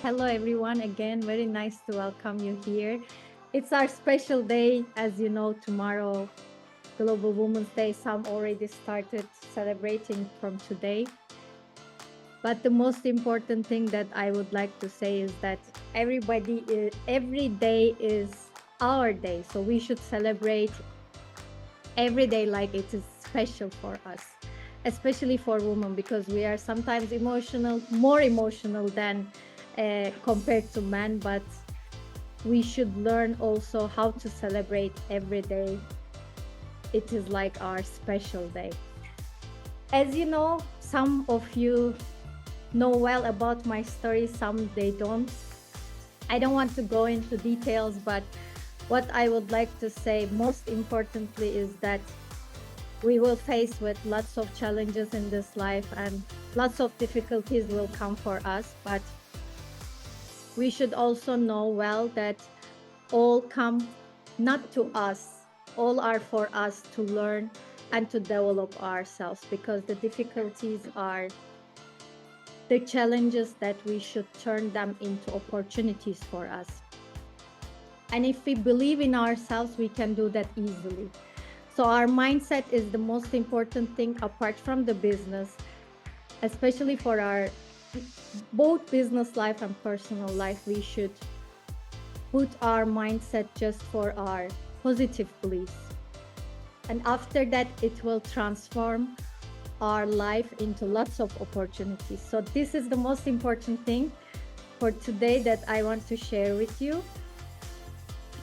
Hello, everyone. Again, very nice to welcome you here. It's our special day. As you know, tomorrow, Global Women's Day. Some already started celebrating from today. But the most important thing that I would like to say is that every day is our day. So we should celebrate every day like it is special for us, especially for women, because we are sometimes emotional, more emotional than compared to men. But we should learn also how to celebrate every day. It is like our special day. As you know, some of you know well about my story, some they don't. I don't want to go into details, but what I would like to say most importantly is that we will face with lots of challenges in this life and lots of difficulties will come for us, but we should also know well that all come not to us, all are for us to learn and to develop ourselves, because the difficulties are the challenges that we should turn them into opportunities for us. And if we believe in ourselves, we can do that easily. So our mindset is the most important thing apart from the business, especially for our both business life and personal life. We should put our mindset just for our positive beliefs. And after that, it will transform our life into lots of opportunities. So this is the most important thing for today that I want to share with you.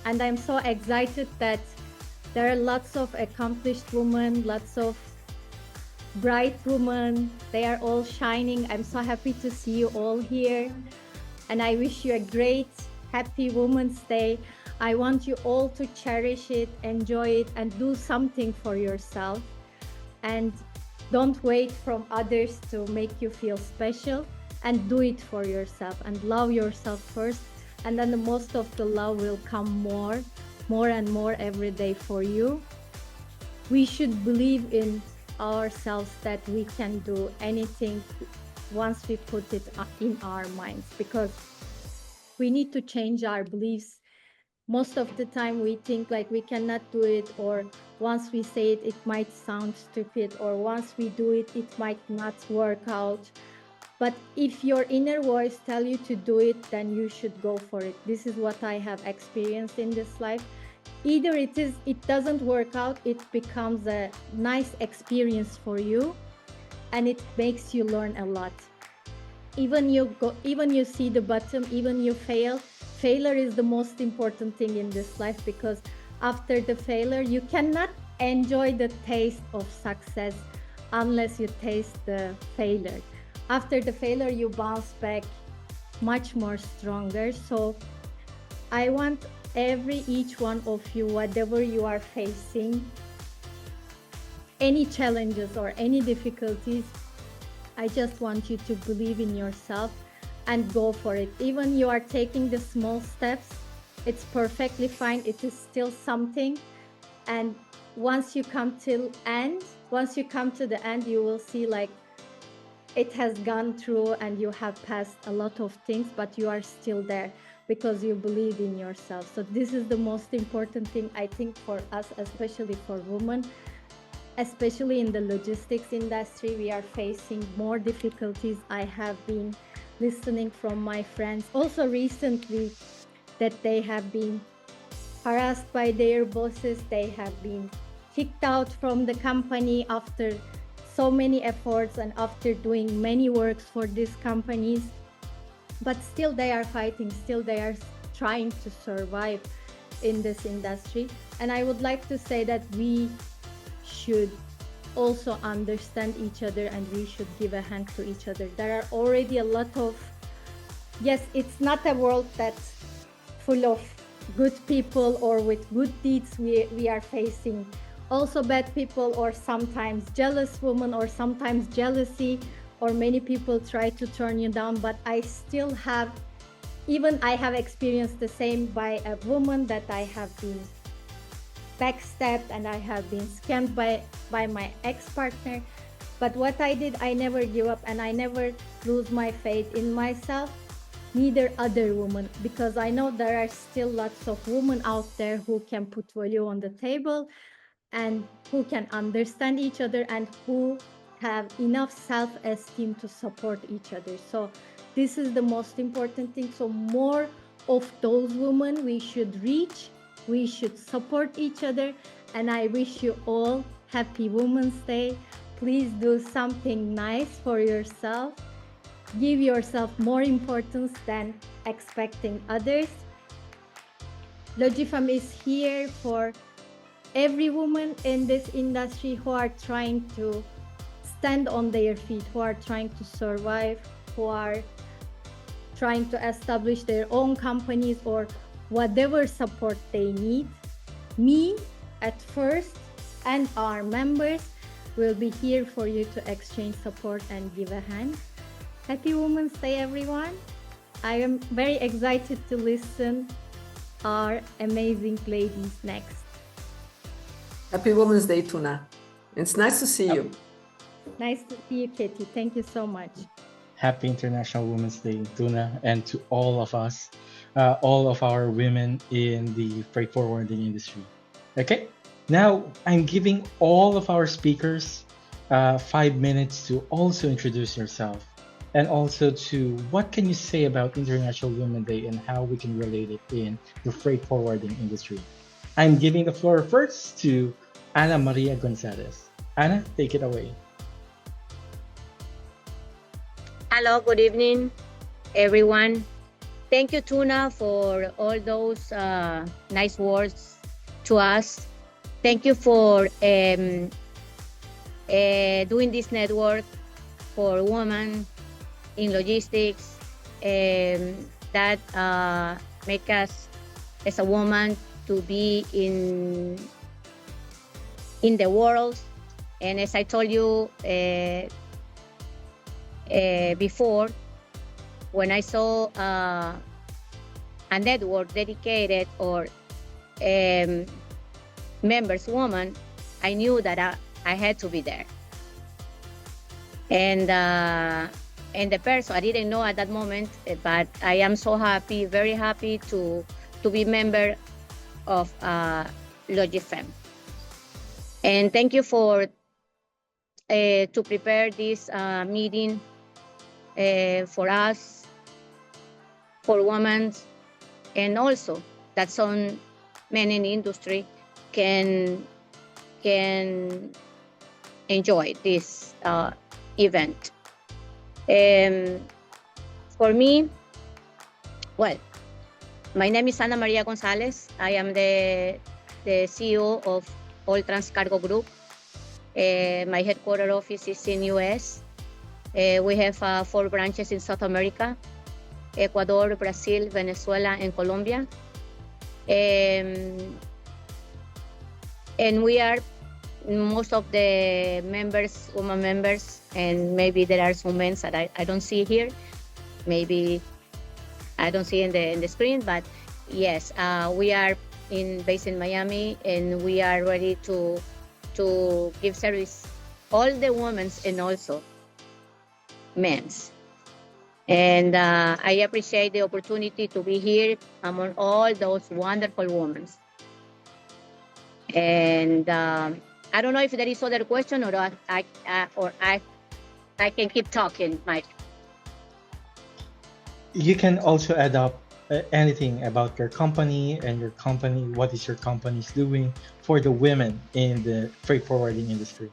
And I'm so excited that there are lots of accomplished women, lots of bright women. They are all shining. I'm so happy to see you all here. And I wish you a great, happy Women's Day. I want you all to cherish it, enjoy it, and do something for yourself. And don't wait from others to make you feel special, and do it for yourself and love yourself first. And then the most of the love will come more and more every day for you. We should believe in ourselves that we can do anything once we put it in our minds, because we need to change our beliefs. Most of the time we think like we cannot do it, or once we say it, it might sound stupid, or once we do it, it might not work out. But if your inner voice tell you to do it, then you should go for it. This is what I have experienced in this life. Either it doesn't work out, it becomes a nice experience for you, and it makes you learn a lot. Even you see the bottom, even you fail. Failure is the most important thing in this life, because after the failure, you cannot enjoy the taste of success unless you taste the failure. After the failure, you bounce back much more stronger. So I want each one of you, whatever you are facing, any challenges or any difficulties, I just want you to believe in yourself and go for it. Even you are taking the small steps, it's perfectly fine. It is still something. And once you come to the end, you will see like it has gone through and you have passed a lot of things, but you are still there because you believe in yourself. So this is the most important thing, I think, for us, especially for women. Especially in the logistics industry, we are facing more difficulties. I have been listening from my friends also recently that they have been harassed by their bosses. They have been kicked out from the company after so many efforts and after doing many works for these companies. But still they are fighting, still they are trying to survive in this industry. And I would like to say that we should also understand each other and we should give a hand to each other. There are already a lot of, yes, it's not a world that's full of good people or with good deeds. We are facing also bad people, or sometimes jealous women, or sometimes jealousy, or many people try to turn you down. But I still have, even I have experienced the same by a woman, that I have been backstabbed and I have been scammed by my ex-partner. But what I did, I never give up and I never lose my faith in myself. neither other women, because I know there are still lots of women out there who can put value on the table and who can understand each other and who have enough self-esteem to support each other. So this is the most important thing. So more of those women we should reach, we should support each other, and I wish you all happy Women's Day. Please do something nice for yourself. Give yourself more importance than expecting others. Logifem is here for every woman in this industry who are trying to stand on their feet, who are trying to survive, who are trying to establish their own companies or whatever support they need. Me at first and our members will be here for you to exchange support and give a hand. Happy Women's Day, everyone. I am very excited to listen our amazing ladies next. Happy Women's Day, Tuna. It's nice to see you. Nice to see you, Katie. Thank you so much. Happy International Women's Day, Tuna, and to all of us, all of our women in the freight forwarding industry. Okay, now I'm giving all of our speakers 5 minutes to also introduce yourself and also to what can you say about International Women's Day and how we can relate it in the freight forwarding industry. I'm giving the floor first to Ana Maria Gonzalez. Ana, take it away. Hello, good evening, everyone. Thank you, Tuna, for all those nice words to us. Thank you for doing this network for women in logistics that make us as a woman to be in the world. And as I told you before, when I saw a network dedicated or members woman, I knew that I had to be there. And the person I didn't know at that moment, but I am so happy, very happy to be member of Logifem. And thank you for to prepare this meeting for us, for women, and also that some men in the industry can enjoy this event. For me, well, my name is Ana Maria Gonzalez. I am the CEO of All Transcargo Group. My headquarter office is in US. We have 4 branches in South America: Ecuador, Brazil, Venezuela, and Colombia. And we are most of the members, women members, and maybe there are some men that I don't see here. Maybe I don't see in the screen, but yes, we are based in Miami, and we are ready to give service all the women's and also men's. And I appreciate the opportunity to be here among all those wonderful women. And I don't know if there is other question or I can keep talking, Mike. You can also add up anything about your company and your company, what is your company's doing for the women in the freight forwarding industry.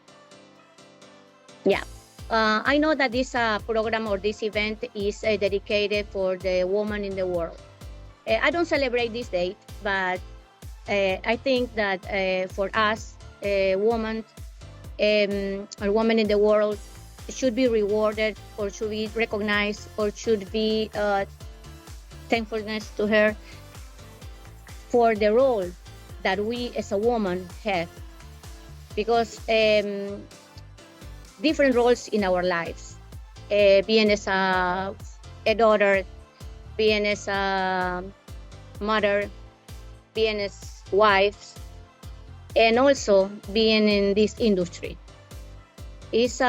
Yeah, I know that this program or this event is dedicated for the woman in the world. I don't celebrate this date, but I think that for us, women or women in the world should be rewarded or should be recognized or should be thankfulness to her for the role that we as a woman have, because different roles in our lives, being as a daughter, being as a mother, being as wives, and also being in this industry is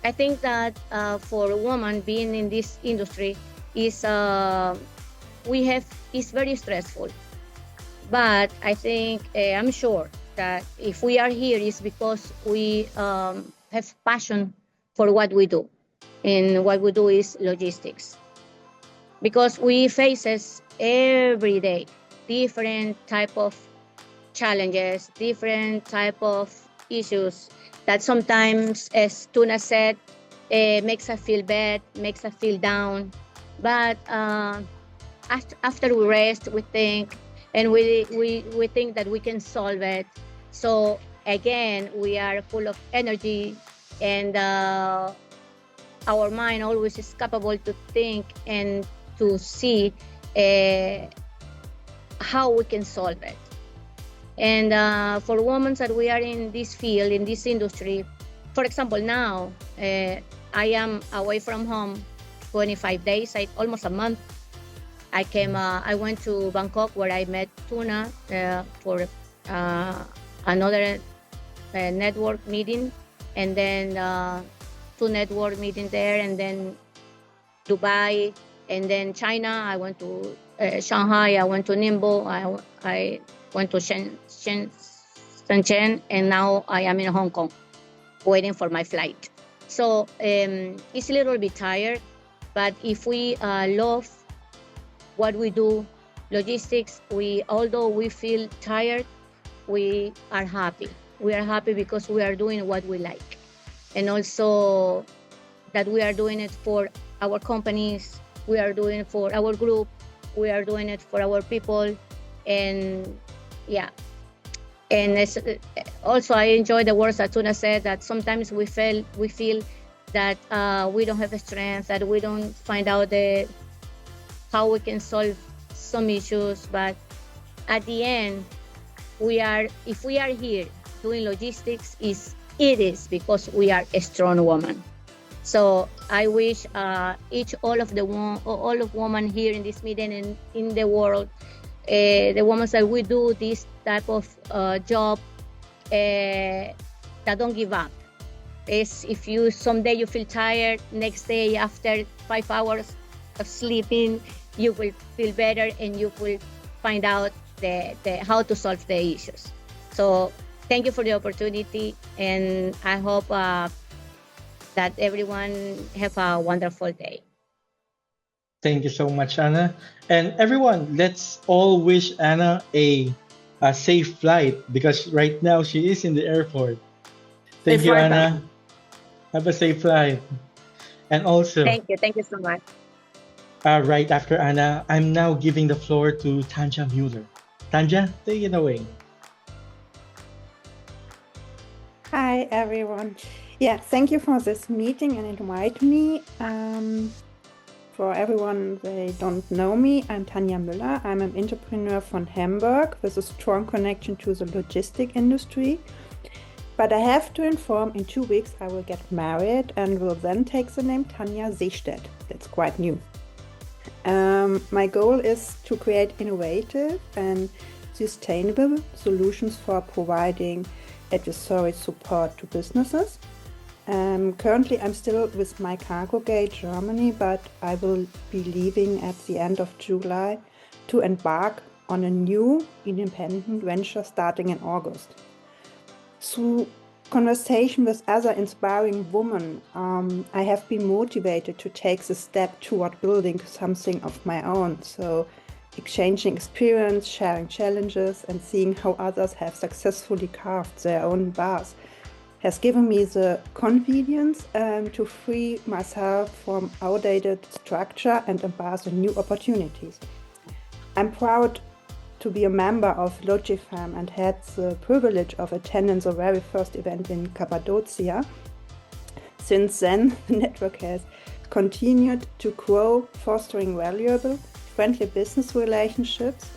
I think that for a woman being in this industry is is very stressful. But I think I'm sure that if we are here is because we have passion for what we do, and what we do is logistics. Because we faces every day different type of challenges, different type of issues that sometimes, as Tuna said, makes us feel bad, makes us feel down. But after we rest, we think, and we think that we can solve it. So again, we are full of energy, and our mind always is capable to think and to see how we can solve it. And for women that we are in this field, in this industry, for example, now I am away from home 25 days, almost a month. I went to Bangkok where I met Tuna for another network meeting, and then two network meetings there, and then Dubai, and then China. I went to Shanghai, I went to Ningbo, I went to Shenzhen, and now I am in Hong Kong waiting for my flight. So it's a little bit tired, but if we love what we do, logistics, although we feel tired, we are happy. We are happy because we are doing what we like, and also that we are doing it for our companies, we are doing it for our group, we are doing it for our people, and yeah. And also, I enjoy the words that Tuna said, that sometimes we feel that we don't have strength, that we don't find out how we can solve some issues. But at the end, if we are here doing logistics, it is because we are a strong woman. So I wish all of women here in this meeting and in the world, the women that we do this type of job, that don't give up. If someday you feel tired, next day after 5 hours of sleeping, you will feel better and you will find out how to solve the issues. So thank you for the opportunity, and I hope that everyone have a wonderful day. Thank you so much, Anna. And everyone, let's all wish Anna a safe flight, because right now she is in the airport. Thank Safe you, flight Anna. back. Have a safe flight. And also, Thank you so much. right after Anna, I'm now giving the floor to Tanja Mueller. Tanja, take it away. Hi, everyone. Yeah, thank you for this meeting and invite me. For everyone they don't know me, I'm Tanja Müller. I'm an entrepreneur from Hamburg with a strong connection to the logistic industry. But I have to inform, in 2 weeks I will get married and will then take the name Tanja Seestedt. That's quite new. My goal is to create innovative and sustainable solutions for providing advisory support to businesses. Currently I'm still with my cargo gate Germany, but I will be leaving at the end of July to embark on a new independent venture starting in August. Through conversation with other inspiring women, I have been motivated to take the step toward building something of my own. So exchanging experience, sharing challenges, and seeing how others have successfully carved their own paths has given me the confidence to free myself from outdated structure and embrace new opportunities. I'm proud to be a member of Logifem and had the privilege of attending the very first event in Cappadocia. Since then, the network has continued to grow, fostering valuable, friendly business relationships.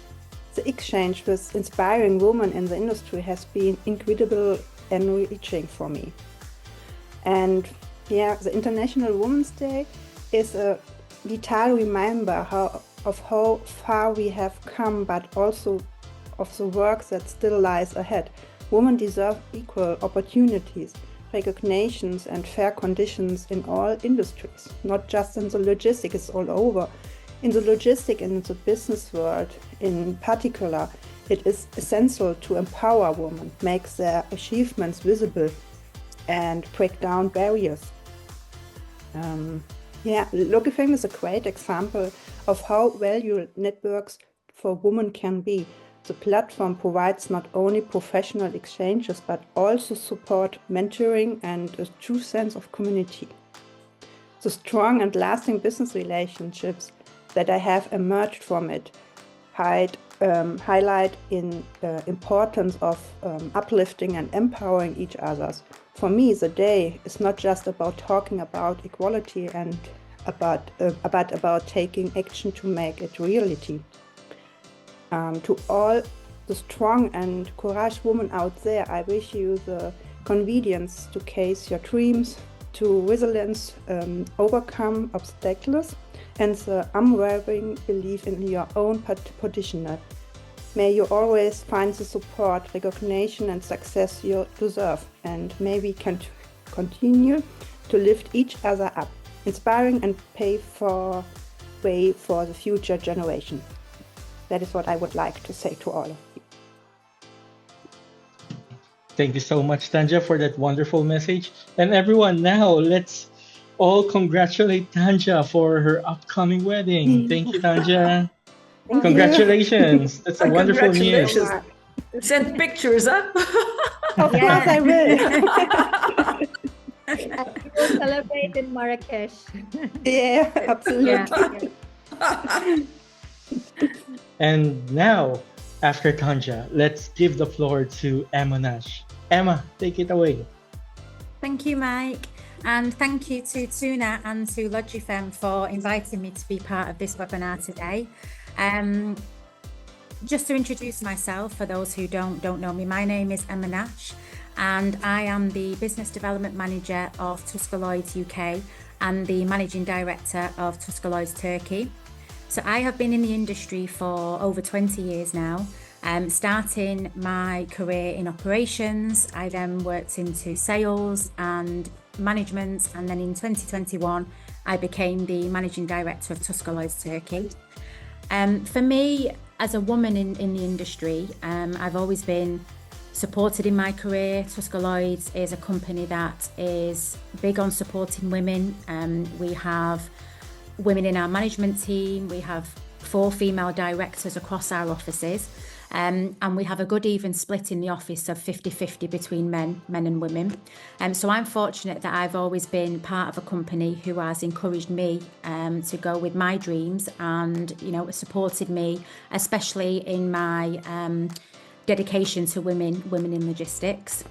The exchange with inspiring women in the industry has been incredible, enriching for me. And yeah, the International Women's Day is a vital reminder of how far we have come, but also of the work that still lies ahead. Women deserve equal opportunities, recognitions and fair conditions in all industries, not just in the logistics, it's all over. In the logistic and in the business world in particular, it is essential to empower women, make their achievements visible and break down barriers. Logifem is a great example of how valuable networks for women can be. The platform provides not only professional exchanges, but also support, mentoring, and a true sense of community. The strong and lasting business relationships that I have emerged from it highlight in the importance of uplifting and empowering each other. For me, the day is not just about talking about equality and but about taking action to make it reality. To all the strong and courageous women out there, I wish you the convenience to chase your dreams, to resilience, overcome obstacles, and the unwavering belief in your own potential. May you always find the support, recognition, and success you deserve, and may we can continue to lift each other up, inspiring and pave way for the future generation. That is what I would like to say to all of you. Thank you so much, Tanja, for that wonderful message. And everyone, now let's all congratulate Tanja for her upcoming wedding. Thank you, Tanja. Thank Congratulations. That's a wonderful news. Congratulations. Send pictures, huh? Of course I will. We will celebrate in Marrakesh. Yeah, absolutely. Yeah. And now, after Tanja, let's give the floor to Emma Nash. Emma, take it away. Thank you, Mike. And thank you to Tuna and to Logifem for inviting me to be part of this webinar today. Just to introduce myself, for those who don't know me, my name is Emma Nash, and I am the Business Development Manager of Tusker Lloyds UK and the Managing Director of Tusker Lloyds Turkey. So I have been in the industry for over 20 years now, starting my career in operations. I then worked into sales and management, and then in 2021 I became the Managing Director of Tusker Lloyds Turkey. For me, as a woman in the industry, I've always been supported in my career. Tusker Lloyds is a company that is big on supporting women. We have women in our management team. We have 4 female directors across our offices, and we have a good even split in the office of 50-50 between men and women. So I'm fortunate that I've always been part of a company who has encouraged me to go with my dreams, and supported me, especially in my dedication to women in logistics.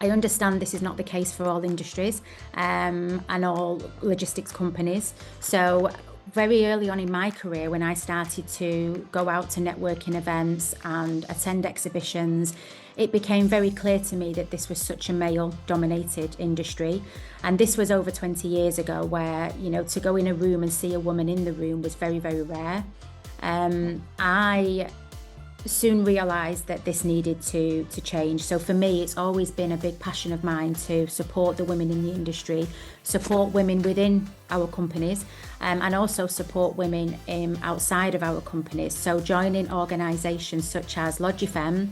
I understand this is not the case for all industries and all logistics companies. So very early on in my career, when I started to go out to networking events and attend exhibitions, it became very clear to me that this was such a male-dominated industry. And this was over 20 years ago, where, to go in a room and see a woman in the room was very, very rare. I soon realised that this needed to change. So for me, it's always been a big passion of mine to support the women in the industry, support women within our companies, and also support women outside of our companies. So joining organisations such as Logifem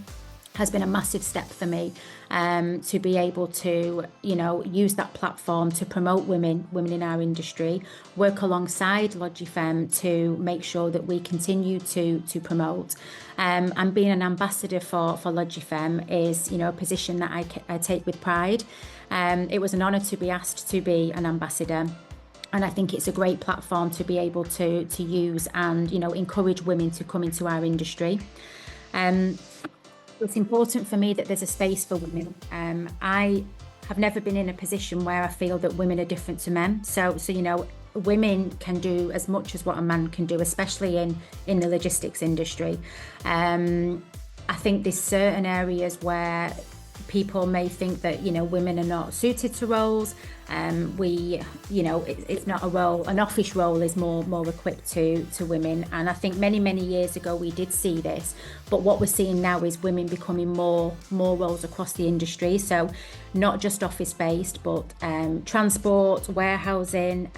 has been a massive step for me, to be able to use that platform to promote women in our industry, work alongside Logifem to make sure that we continue to promote, and being an ambassador for Logifem is a position that I take with pride. It was an honour to be asked to be an ambassador, and I think it's a great platform to be able to use and encourage women to come into our industry. It's important for me that there's a space for women. I have never been in a position where I feel that women are different to men. So women can do as much as what a man can do, especially in the logistics industry. I think there's certain areas where people may think that, you know, women are not suited to roles. It's not a role, an office role is more equipped to women. And I think many years ago we did see this, but what we're seeing now is women becoming more roles across the industry. So not just office based, but transport, warehousing,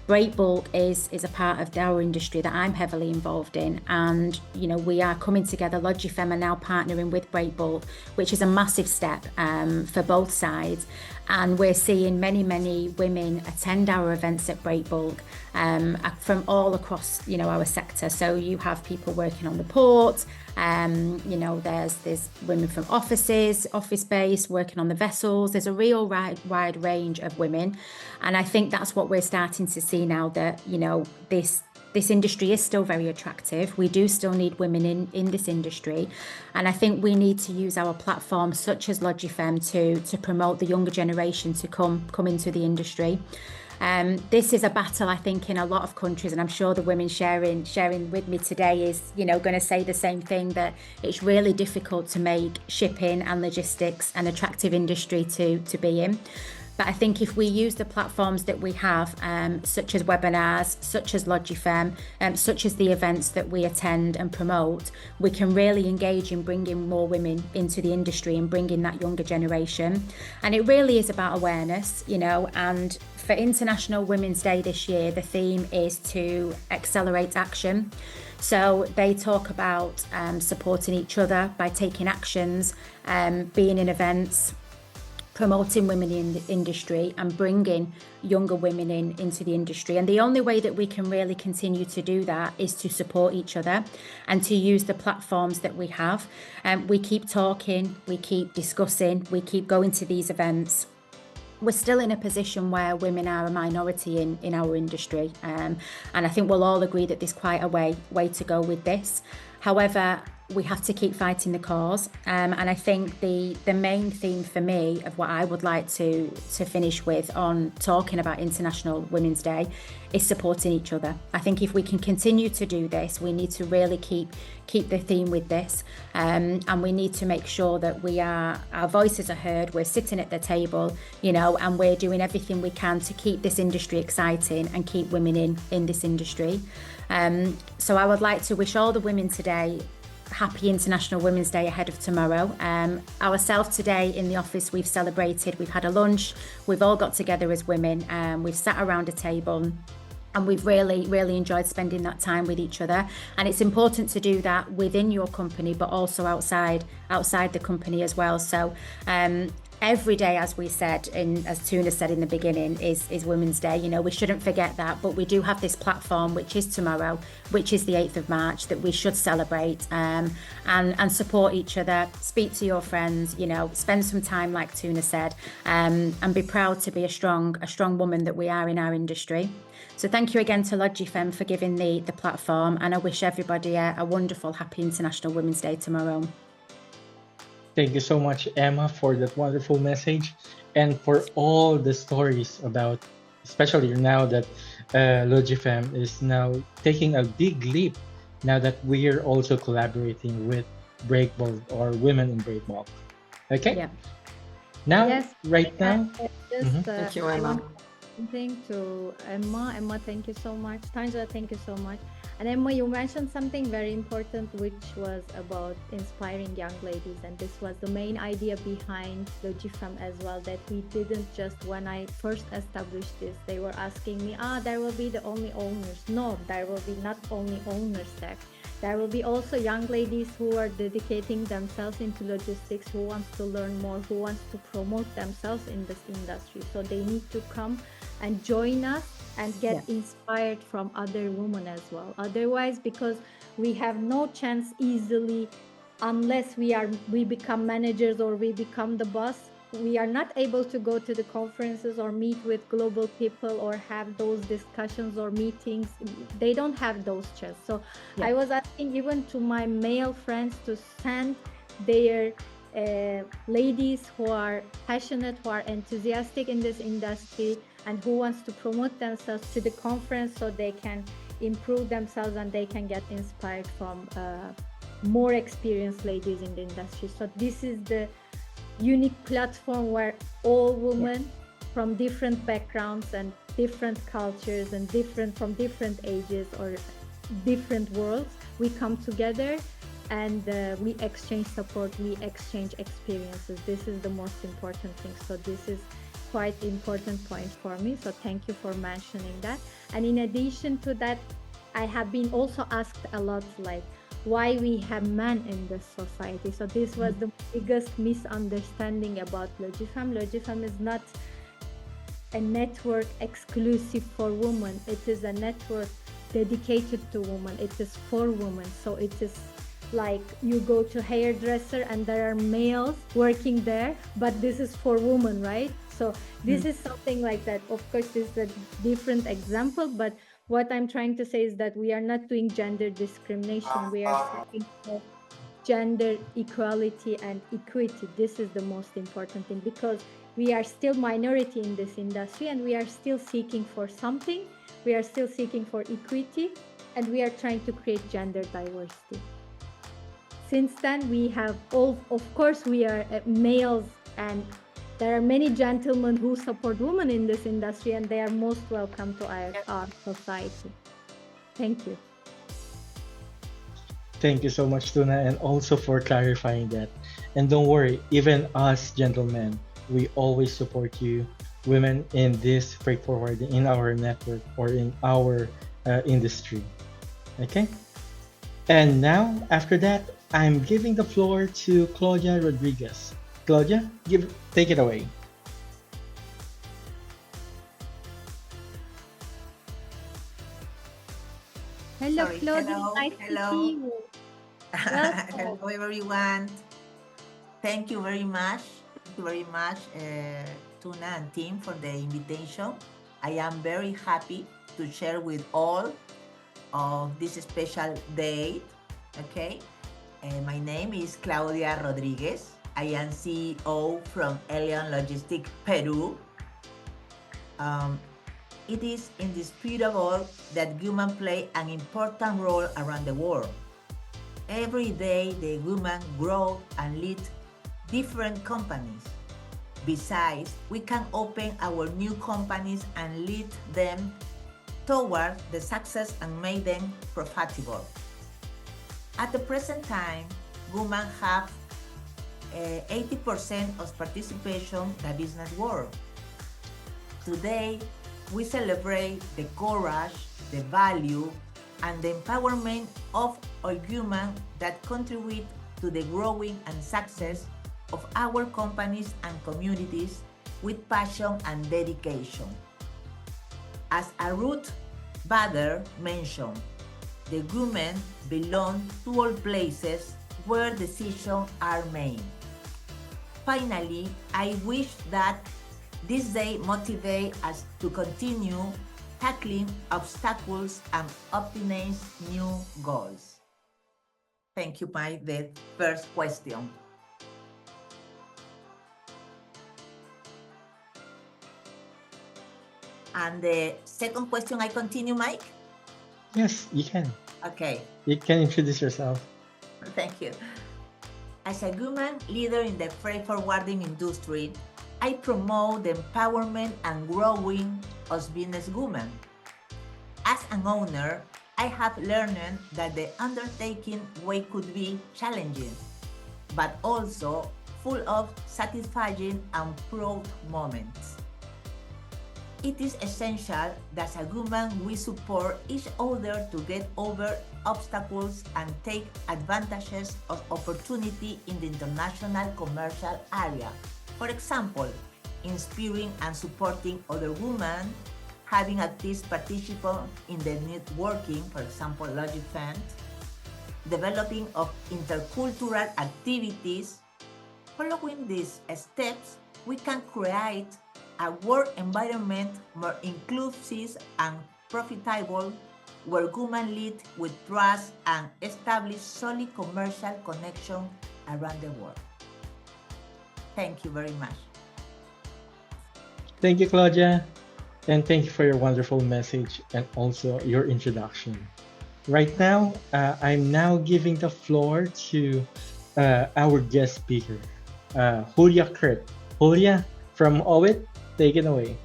breakbulk is a part of our industry that I'm heavily involved in, and you know, we are coming together. Logifem are now partnering with breakbulk, which is a massive step for both sides, and we're seeing many women attend our events at breakbulk from all across, you know, our sector. So you have people working on the port, you know, there's women from offices, office based, working on the vessels. There's a real wide range of women, and I think that's what we're starting to see now, that, you know, this industry is still very attractive. We do still need women in this industry, and I think we need to use our platforms such as Logifem to promote the younger generation to come into the industry. This is a battle, I think, in a lot of countries, and I'm sure the women sharing with me today is, you know, going to say the same thing, that it's really difficult to make shipping and logistics an attractive industry to be in. But I think if we use the platforms that we have, such as webinars, such as Logifem, such as the events that we attend and promote, we can really engage in bringing more women into the industry and bringing that younger generation. And it really is about awareness, you know, and for International Women's Day this year, the theme is to accelerate action. So they talk about supporting each other by taking actions, being in events, promoting women in the industry and bringing younger women into the industry. And the only way that we can really continue to do that is to support each other and to use the platforms that we have. We keep talking, we keep discussing, we keep going to these events. We're still in a position where women are a minority in our industry, and I think we'll all agree that there's quite a way to go with this. However, we have to keep fighting the cause, and I think the main theme for me of what I would like to finish with on talking about International Women's Day is supporting each other. I think if we can continue to do this, we need to really keep the theme with this, and we need to make sure that our voices are heard, we're sitting at the table, you know, and we're doing everything we can to keep this industry exciting and keep women in this industry. So I would like to wish all the women today happy International Women's Day ahead of tomorrow. Ourselves today in the office, we've celebrated, we've had a lunch, we've all got together as women, we've sat around a table, and we've really enjoyed spending that time with each other. And it's important to do that within your company, but also outside the company as well. So every day, as we said, and as Tuna said in the beginning, is Women's Day. You know, we shouldn't forget that, but we do have this platform, which is tomorrow, which is the 8th of March, that we should celebrate and support each other, speak to your friends, you know, spend some time, like Tuna said, and be proud to be a strong woman that we are in our industry. So thank you again to Logifem for giving the platform, and I wish everybody a wonderful, happy International Women's Day tomorrow. Thank you so much, Emma, for that wonderful message and for all the stories about, especially now that Logifem is now taking a big leap now that we're also collaborating with breakbulk or Women in Breakbulk. Okay? Yeah. Now, Yes. right now, Thank you, Emma. Something to Emma. Emma, thank you so much. Tanja, thank you so much. And Emma, you mentioned something very important, which was about inspiring young ladies. And this was the main idea behind Logifem as well, that we didn't just, when I first established this, they were asking me, there will be the only owners. No, there will be not only owners there. There will be also young ladies who are dedicating themselves into logistics, who wants to learn more, who wants to promote themselves in this industry. So they need to come and join us and get inspired from other women as well. Otherwise, because we have no chance easily, unless we become managers or we become the boss, we are not able to go to the conferences or meet with global people or have those discussions or meetings. They don't have those chances. So I was asking even to my male friends to send their ladies who are passionate, who are enthusiastic in this industry, and who wants to promote themselves to the conference so they can improve themselves and they can get inspired from more experienced ladies in the industry. So this is the unique platform where all women from different backgrounds and different cultures and from different ages or different worlds, we come together and we exchange support, we exchange experiences. This is the most important thing. So this is quite important point for me. So thank you for mentioning that. And in addition to that, I have been also asked a lot, like, why we have men in this society. So this was the biggest misunderstanding about Logifem. Logifem is not a network exclusive for women. It is a network dedicated to women. It is for women. So it is like you go to hairdresser and there are males working there, but this is for women, right? So this is something like that. Of course, this is a different example, but what I'm trying to say is that we are not doing gender discrimination. We are seeking for gender equality and equity. This is the most important thing, because we are still minority in this industry and we are still seeking for something. We are still seeking for equity and we are trying to create gender diversity. Since then, we have all, of course, we are males, and there are many gentlemen who support women in this industry, and they are most welcome to our society. Thank you. Thank you so much, Tuna, and also for clarifying that. And don't worry, even us gentlemen, we always support you, women, in this freight forwarding, in our network or in our industry. Okay? And now, after that, I'm giving the floor to Claudia Rodriguez. Claudia, take it away. Hello, Sorry. Claudia. Hello. Nice Hello. to see you. Hello, everyone. Thank you very much. Thank you very much, Tuna and team, for the invitation. I am very happy to share with all of this special day. Okay. My name is Claudia Rodriguez. I am CEO from Elion Logistic Peru. It is indisputable that women play an important role around the world. Every day, the women grow and lead different companies. Besides, we can open our new companies and lead them toward the success and make them profitable. At the present time, women have 80% of participation in the business world. Today, we celebrate the courage, the value, and the empowerment of all women that contribute to the growing and success of our companies and communities with passion and dedication. As Ruth Bader mentioned, the women belong to all places where decisions are made. Finally, I wish that this day motivates us to continue tackling obstacles and obtaining new goals. Thank you, the first question. And the second question, I continue, Mike? Yes, you can. Okay. You can introduce yourself. Thank you. As a woman leader in the freight forwarding industry, I promote the empowerment and growing of businesswomen. As an owner, I have learned that the undertaking way could be challenging, but also full of satisfying and proud moments. It is essential that as a woman we support each other to get over obstacles and take advantages of opportunity in the international commercial area. For example, inspiring and supporting other women, having active participation in the networking, for example, Logifem, developing of intercultural activities. Following these steps, we can create a work environment more inclusive and profitable, where women lead with trust and establish solid commercial connection around the world. Thank you very much. Thank you, Claudia. And thank you for your wonderful message and also your introduction. Right now, I'm now giving the floor to our guest speaker. Julia Kurt. Julia from OWIT, take it away.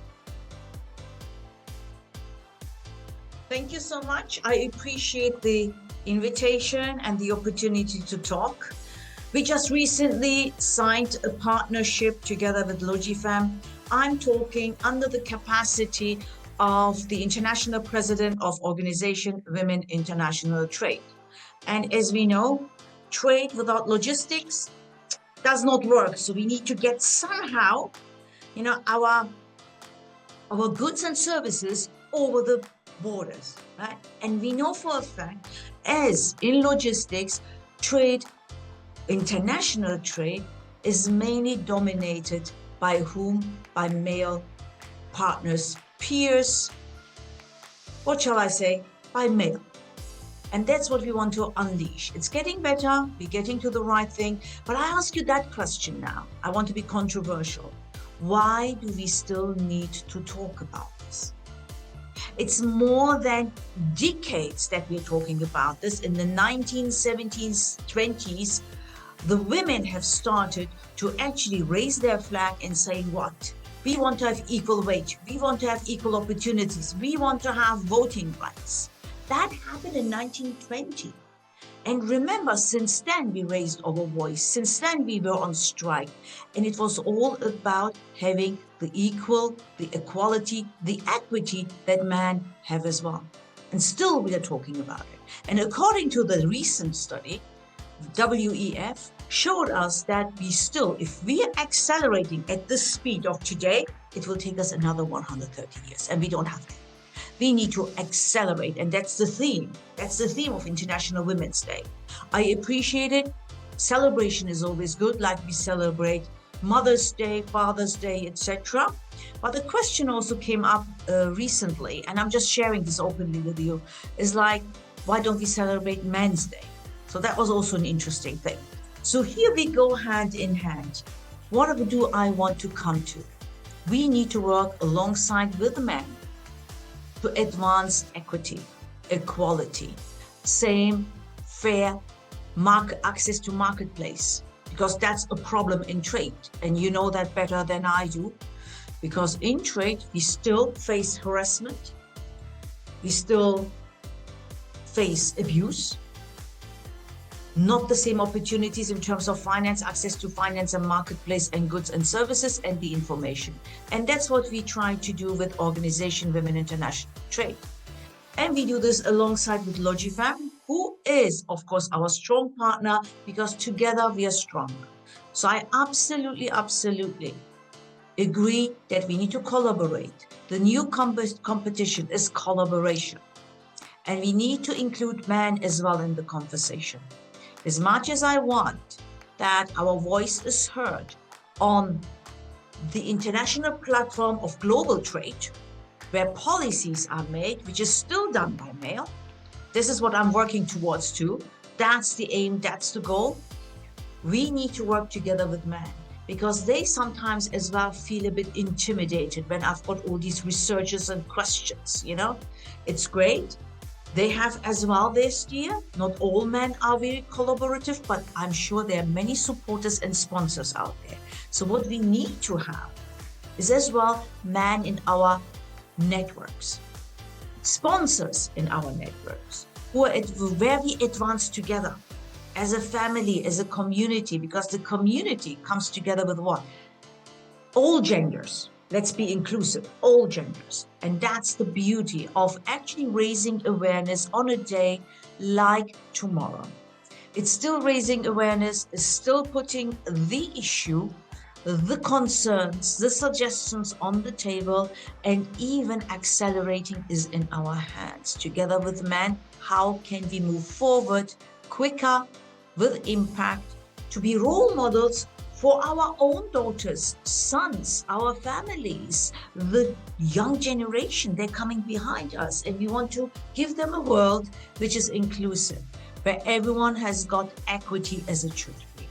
Thank you so much. I appreciate the invitation and the opportunity to talk. We just recently signed a partnership together with Logifem. I'm talking under the capacity of the International President of Organization Women International Trade. And as we know, trade without logistics does not work. So we need to get somehow, our goods and services over the borders, right? And we know for a fact, as in logistics, trade, international trade, is mainly dominated by whom? By male partners, peers, what shall I say? By male. And that's what we want to unleash. It's getting better, we're getting to the right thing. But I ask you that question now. I want to be controversial. Why do we still need to talk about this? It's more than decades that we're talking about this. In the 1970s, 20s, the women have started to actually raise their flag and say what? We want to have equal wage. We want to have equal opportunities. We want to have voting rights. That happened in 1920. And remember, since then we raised our voice. Since then we were on strike. And it was all about having the equal, the equality, the equity that men have as well. And still we are talking about it. And according to the recent study, WEF showed us that we still, if we are accelerating at the speed of today, it will take us another 130 years. And we don't have to. We need to accelerate, and that's the theme. That's the theme of International Women's Day. I appreciate it. Celebration is always good, like we celebrate Mother's Day, Father's Day, etc. But the question also came up recently, and I'm just sharing this openly with you, is like, why don't we celebrate Men's Day? So that was also an interesting thing. So here we go hand in hand. What do I want to come to? We need to work alongside with the men to advance equity, equality, same, fair, access to marketplace, because that's a problem in trade. And you know that better than I do, because in trade, we still face harassment, we still face abuse, not the same opportunities in terms of finance, access to finance and marketplace and goods and services and the information. And that's what we try to do with Organization Women International Trade. And we do this alongside with Logifem, who is, of course, our strong partner, because together we are strong. So I absolutely agree that we need to collaborate. The new competition is collaboration. And we need to include men as well in the conversation. As much as I want that our voice is heard on the international platform of global trade, where policies are made, which is still done by male, this is what I'm working towards too. That's the aim, that's the goal. We need to work together with men, because they sometimes as well feel a bit intimidated when I've got all these researches and questions, It's great. They have as well their steer. Not all men are very collaborative, but I'm sure there are many supporters and sponsors out there. So what we need to have is as well men in our networks, sponsors in our networks, who are where we advance together as a family, as a community, because the community comes together with what? All genders. Let's be inclusive, all genders. And that's the beauty of actually raising awareness on a day like tomorrow. It's still raising awareness, it's still putting the issue, the concerns, the suggestions on the table, and even accelerating is in our hands. Together with men, how can we move forward quicker, with impact, to be role models for our own daughters, sons, our families, the young generation, they're coming behind us. And we want to give them a world which is inclusive, where everyone has got equity as it should be.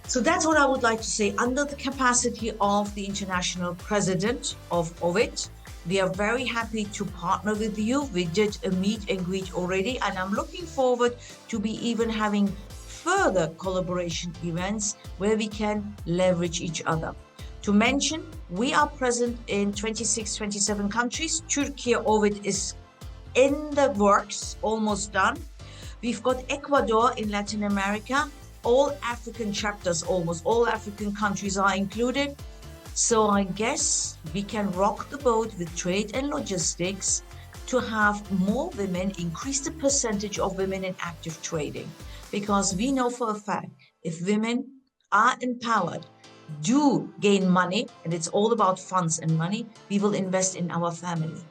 So that's what I would like to say. Under the capacity of the International President of OWIT, we are very happy to partner with you. We did a meet and greet already, and I'm looking forward to be even having further collaboration events where we can leverage each other. To mention, we are present in 26, 27 countries. Turkey Ovid is in the works, almost done. We've got Ecuador in Latin America. All African chapters, almost all African countries are included. So I guess we can rock the boat with trade and logistics to have more women, increase the percentage of women in active trading. Because we know for a fact, if women are empowered, do gain money, and it's all about funds and money, we will invest in our family.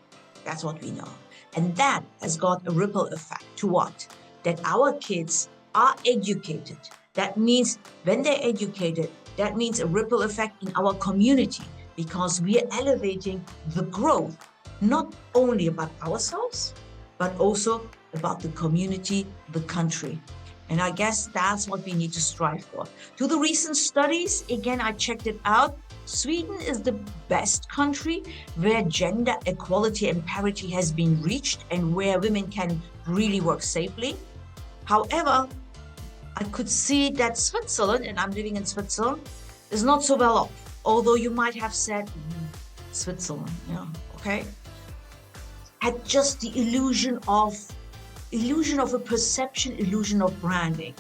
That's what we know. And that has got a ripple effect to what? That our kids are educated. That means when they're educated, that means a ripple effect in our community, because we are elevating the growth, not only about ourselves, but also about the community, the country. And I guess that's what we need to strive for. To the recent studies, again, I checked it out. Sweden is the best country where gender equality and parity has been reached and where women can really work safely. However, I could see that Switzerland, and I'm living in Switzerland, is not so well off. Although you might have said, Switzerland, yeah, okay, had just the illusion of a perception, illusion of branding.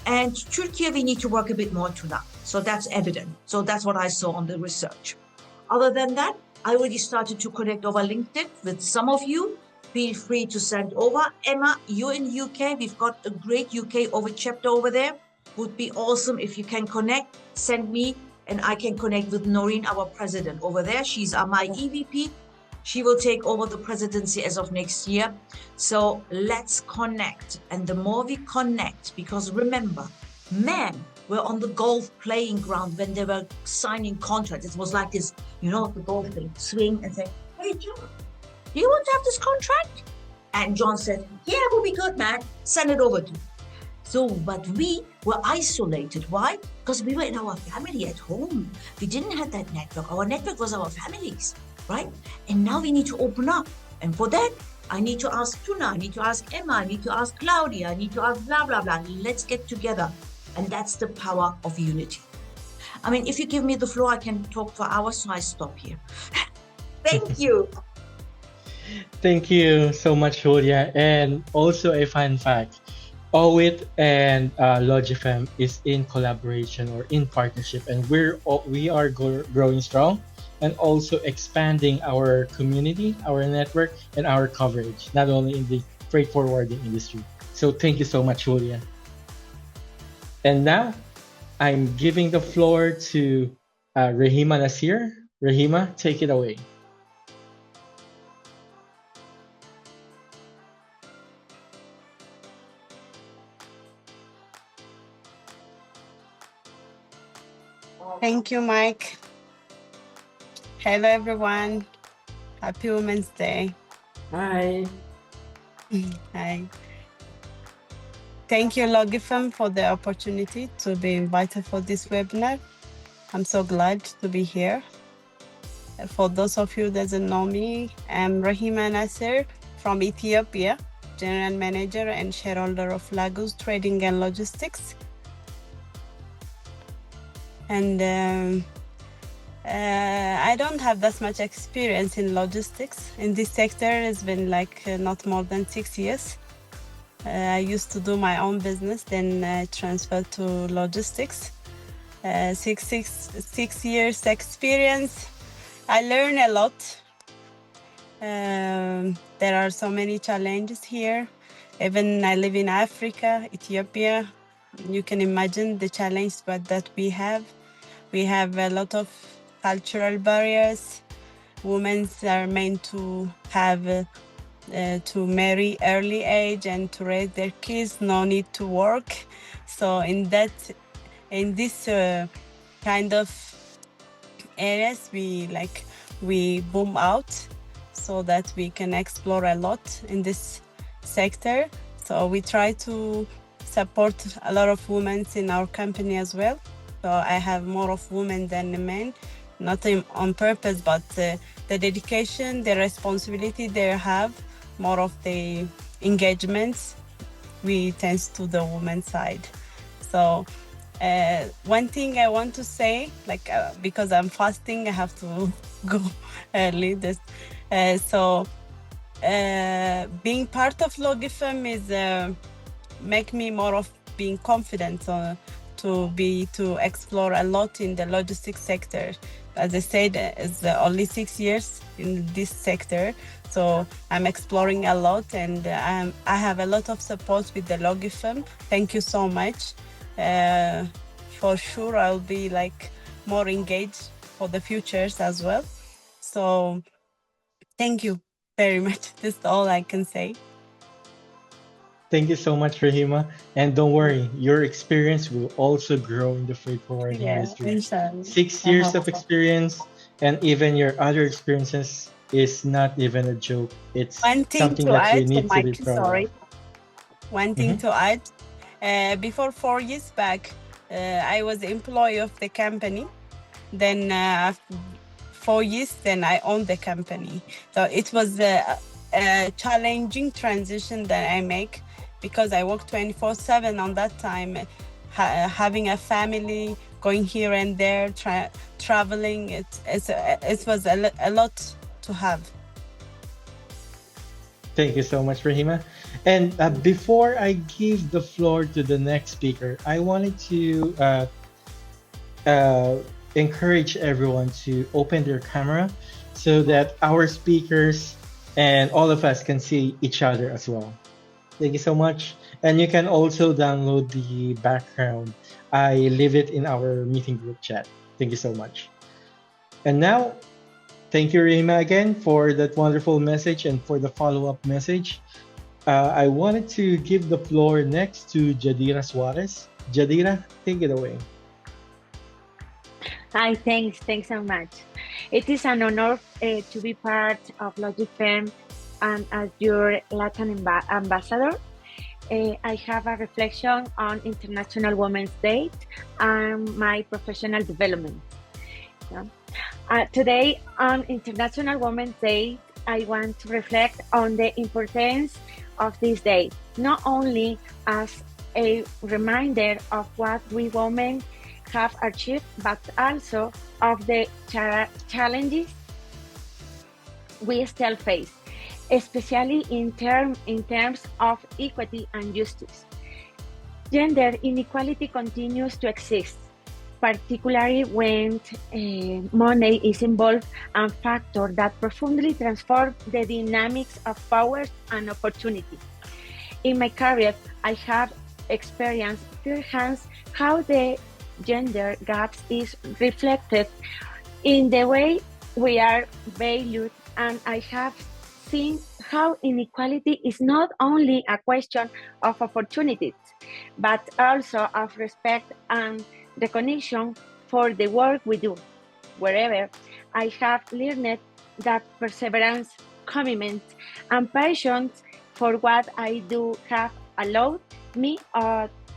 And Turkey, we need to work a bit more to that. So that's evident. So that's what I saw on the research. Other than that, I already started to connect over LinkedIn with some of you. Feel free to send over. Emma, you're in UK. We've got a great UK over chapter over there. Would be awesome if you can connect. Send me and I can connect with Noreen, our president over there. She's my EVP. She will take over the presidency as of next year. So let's connect. And the more we connect, because remember, men were on the golf playing ground when they were signing contracts. It was like this, the golf thing, swing and say, hey, John, do you want to have this contract? And John said, yeah, it will be good, man. Send it over to me. So, but we were isolated. Why? Because we were in our family at home. We didn't have that network. Our network was our families, right? And now we need to open up. And for that, I need to ask Tuna, I need to ask Emma, I need to ask Claudia, I need to ask blah, blah, blah. Let's get together. And that's the power of unity. I mean, if you give me the floor, I can talk for hours, so I stop here. Thank you. Thank you so much, Julia. And also a fun fact, OWIT and Logifem is in collaboration or in partnership, and we are growing strong and also expanding our community, our network, and our coverage, not only in the freight forwarding industry. So thank you so much, Julia. And now I'm giving the floor to Rahima Nasir. Rahima, take it away. Thank you, Mike. Hello, everyone. Happy Women's Day. Hi. Hi. Thank you, Logifem, for the opportunity to be invited for this webinar. I'm so glad to be here. For those of you who doesn't know me, I'm Rahima Nasir from Ethiopia, General Manager and Shareholder of Lagos Trading and Logistics. And I don't have that much experience in logistics. In this sector, it's been like not more than 6 years. I used to do my own business, then I transferred to logistics. 6 years experience. I learned a lot. There are so many challenges here. Even I live in Africa, Ethiopia. You can imagine the challenge that we have. We have a lot of cultural barriers. Women are meant to have to marry early age and to raise their kids, no need to work. So in this kind of areas, we boom out so that we can explore a lot in this sector. So we try to support a lot of women in our company as well. So I have more of women than men, not on purpose, but the dedication, the responsibility they have, more of the engagements, we tend to the women's side. So one thing I want to say, like because I'm fasting, I have to go early. So being part of Logifem is make me more of being confident to explore a lot in the logistics sector. As I said, it's only 6 years in this sector, so I'm exploring a lot, and I have a lot of support with the Logifem. Thank you so much. For sure, I'll be like more engaged for the futures as well. So thank you very much. That's all I can say. Thank you so much, Rahima. And don't worry, your experience will also grow in the freight forwarding Yeah, industry. inshallah. 6 I years hope of so. experience, and even your other experiences is not even a joke. It's One thing something to that you add, need to be Mike, proud of. sorry. One thing to add, before 4 years back, I was employee of the company. Then after 4 years, then I owned the company. So it was a challenging transition that I make because I worked 24/7 on that time, having a family, going here and there, traveling. It was a lot to have. Thank you so much, Rahima. And before I give the floor to the next speaker, I wanted to uh, encourage everyone to open their camera so that our speakers and all of us can see each other as well. Thank you so much. And you can also download the background. I leave it in our meeting group chat. Thank you so much. And now, thank you, Rima, again for that wonderful message and for the follow-up message. I wanted to give the floor next to Jadira Suarez. Jadira, take it away. Hi, thanks so much. It is an honor to be part of Logifem and as your Latin ambassador. I have a reflection on International Women's Day and my professional development. Today on International Women's Day, I want to reflect on the importance of this day, not only as a reminder of what we women have achieved, but also of the challenges we still face, especially in terms of equity and justice. Gender inequality continues to exist, particularly when money is involved, and factor that profoundly transform the dynamics of power and opportunity. In my career, I have experienced firsthand how the gender gaps is reflected in the way we are valued, and I have seen how inequality is not only a question of opportunities, but also of respect and recognition for the work we do. Wherever I have learned that perseverance, commitment, and passion for what I do have allowed me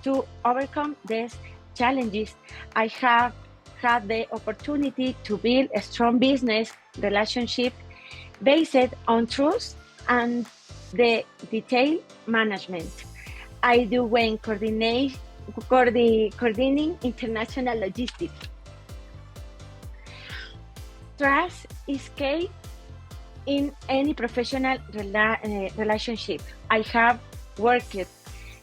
to overcome these challenges. I have had the opportunity to build a strong business relationship based on trust and the detailed management I do when coordinating international logistics. Trust is key in any professional relationship. I have worked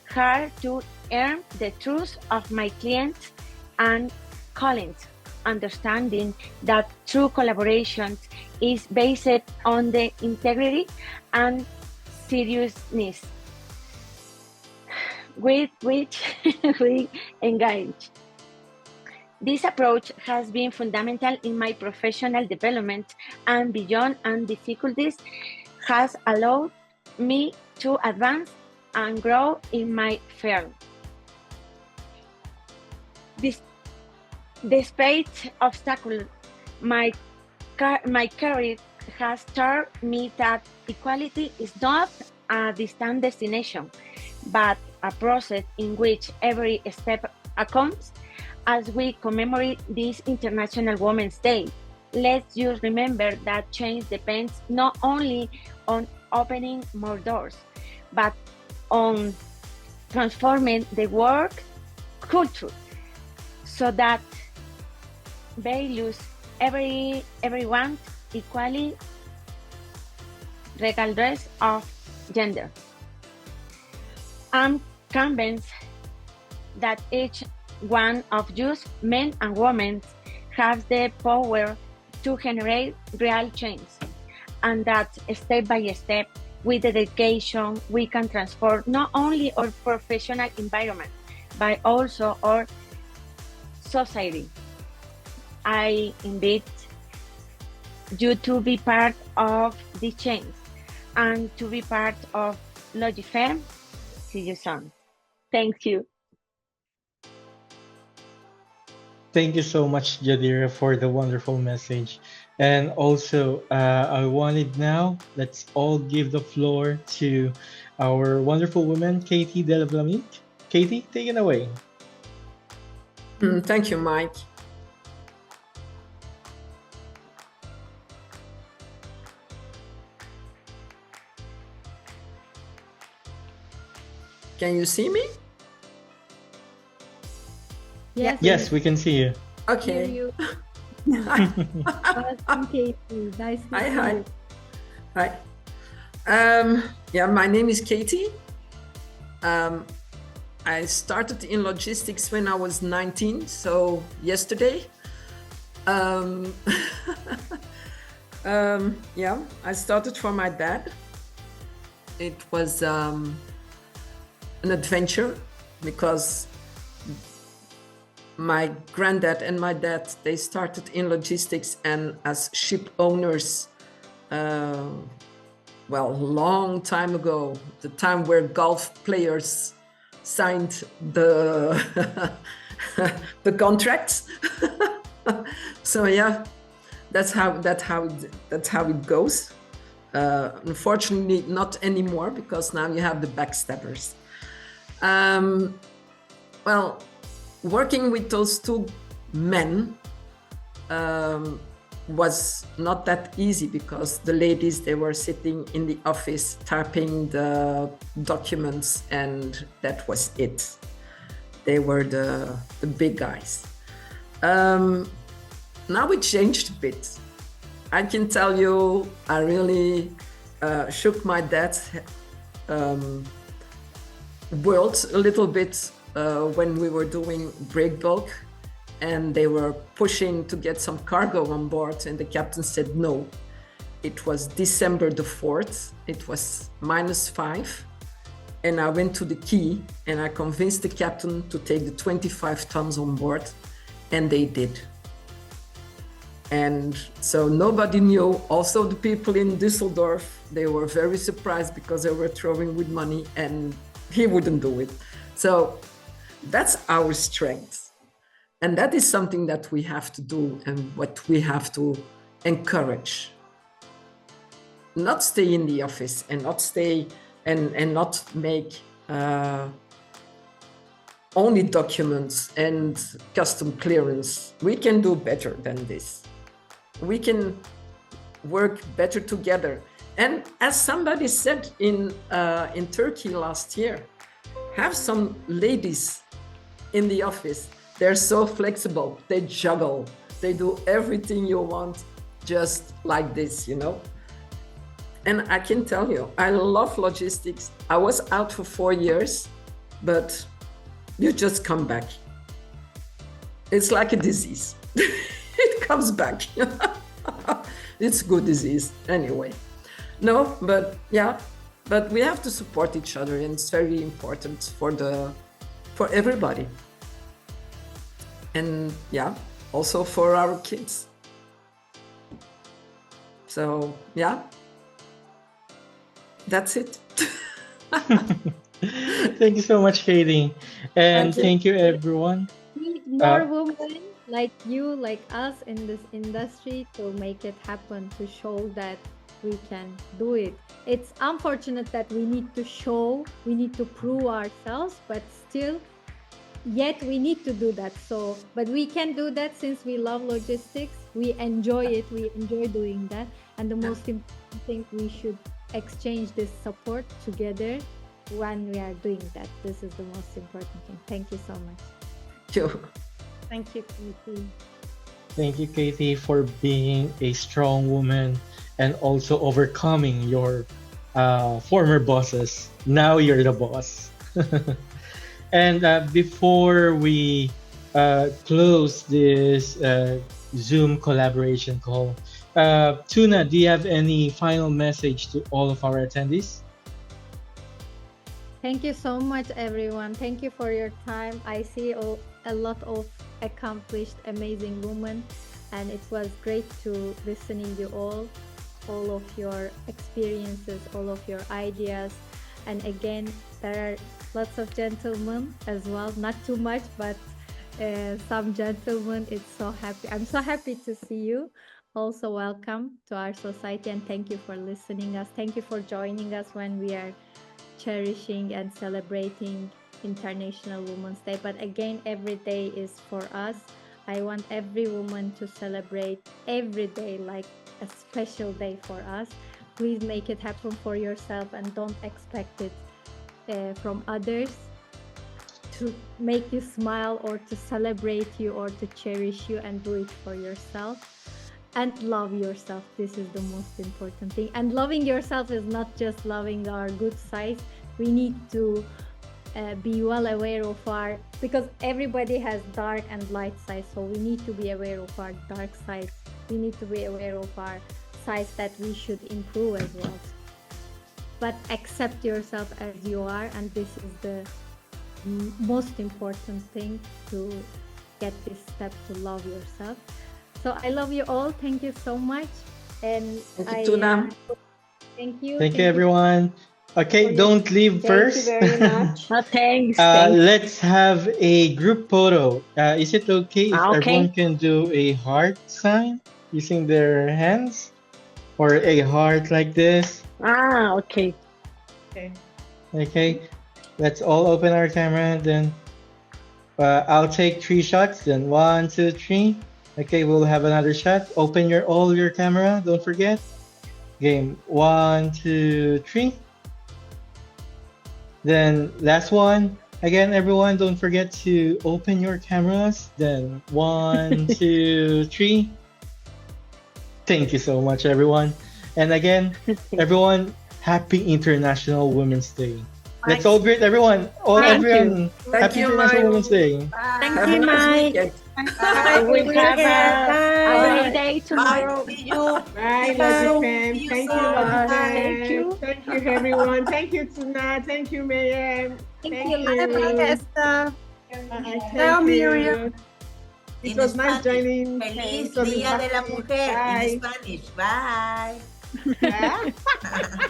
hard to earn the trust of my clients and colleagues, understanding that true collaboration is based on the integrity and seriousness with which we engage. This approach has been fundamental in my professional development, and beyond and difficulties has allowed me to advance and grow in my firm. Despite obstacles, my career has taught me that equality is not a distant destination, but a process in which every step counts. As we commemorate this International Women's Day, let's just remember that change depends not only on opening more doors, but on transforming the work culture, so that values everyone equally regardless of gender. I'm convinced that each one of us, men and women, has the power to generate real change, and that step by step, with dedication, we can transform not only our professional environment, but also our society. I invite you to be part of the change and to be part of Logifem. See you soon. Thank you. Thank you so much, Jadira, for the wonderful message. And also, I wanted now, let's all give the floor to our wonderful woman, Katie Delablamik. Katie, take it away. Thank you, Mike. Can you see me? Yes, Yes, we can see you. hear Okay. you. Hi. Welcome, Katie. Nice to Hi, see hi. you. Hi. Yeah, my name is Katie. I started in logistics when I was 19, so yesterday. Yeah, I started for my dad. It was an adventure because my granddad and my dad, they started in logistics and as ship owners, well, long time ago, the time where golf players signed the the contracts. So yeah, that's how it goes. Unfortunately, not anymore, because now you have the backstabbers. Well, working with those two men was not that easy, because the ladies, they were sitting in the office typing the documents, and that was it. They were the big guys. Now it changed a bit. I can tell you, I really shook my dad's world a little bit when we were doing break bulk, and they were pushing to get some cargo on board, and the captain said no. It was December the 4th, it was -5, and I went to the quay and I convinced the captain to take the 25 tons on board, and they did. And so nobody knew. Also, the people in Düsseldorf, they were very surprised, because they were throwing with money and he wouldn't do it. So that's our strength. And that is something that we have to do, and what we have to encourage. Not stay in the office and not stay and not make only documents and custom clearance. We can do better than this. We can work better together. And as somebody said in Turkey last year, have some ladies in the office. They're so flexible, they juggle, they do everything you want, just like this, you know? And I can tell you, I love logistics. I was out for 4 years, but you just come back. It's like a disease. It comes back. It's a good disease anyway. No, but yeah, but we have to support each other, and it's very important for everybody. And yeah, also for our kids. So yeah, that's it. Thank you so much, Katie. And Okay. thank you, everyone. We need more women like you, like us in this industry to make it happen, to show that we can do it. It's unfortunate that we need to show, we need to prove ourselves, but still, yet we need to do that. So, but we can do that since we love logistics. We enjoy it. We enjoy doing that. And the most important thing, we should exchange this support together when we are doing that. This is the most important thing. Thank you so much. Thank you, Katie. Thank you, Katie, for being a strong woman and also overcoming your former bosses. Now you're the boss. And before we close this Zoom collaboration call, Tuna, do you have any final message to all of our attendees? Thank you so much, everyone. Thank you for your time. I see a lot of accomplished, amazing women, and it was great to listening you all of your experiences, all of your ideas. And again, there are lots of gentlemen as well, not too much, but some gentlemen. I'm so happy to see you. Also, welcome to our society, and thank you for listening us. Thank you for joining us when we are cherishing and celebrating International Women's Day. But again, every day is for us. I want every woman to celebrate every day like a special day for us. Please make it happen for yourself and don't expect it from others to make you smile or to celebrate you or to cherish you, and do it for yourself. And love yourself. This is the most important thing. And loving yourself is not just loving our good sides. We need to be well aware of because everybody has dark and light sides. So we need to be aware of our dark sides. We need to be aware of our sides that we should improve as well. But accept yourself as you are. And this is the most important thing, to get this step to love yourself. So I love you all. Thank you so much. And Thank you, Tuna. Thank you. Thank you, everyone. Okay, don't leave first. Thank you very much. Thanks. Let's have a group photo. Is it okay if Okay. everyone can do a heart sign using their hands? Or a heart like this? Okay. Okay, let's all open our camera. Then I'll take 3 shots. Then 1, 2, 3. Okay, we'll have another shot. Open all your camera. Don't forget. Game 1, 2, 3. Then last one. Again, everyone, don't forget to open your cameras. Then 1, 2, 3. Thank you so much, everyone. And again, everyone, happy International Women's Day. Let's all greet everyone. Everyone, happy International Women's Day. Thank Have a you, nice Mike. weekend. We have a great day tomorrow. See you. Bye, Bye. Logifem. See you Thank you, soon. Logifem. Thank you. Thank you, everyone. Thank you, Tuna. Thank you, Mayem. Thank you. Esther. Thank you. It In was nice Spanish. joining. Feliz so Día de la happy. Mujer Bye. in Spanish. Bye. Bye.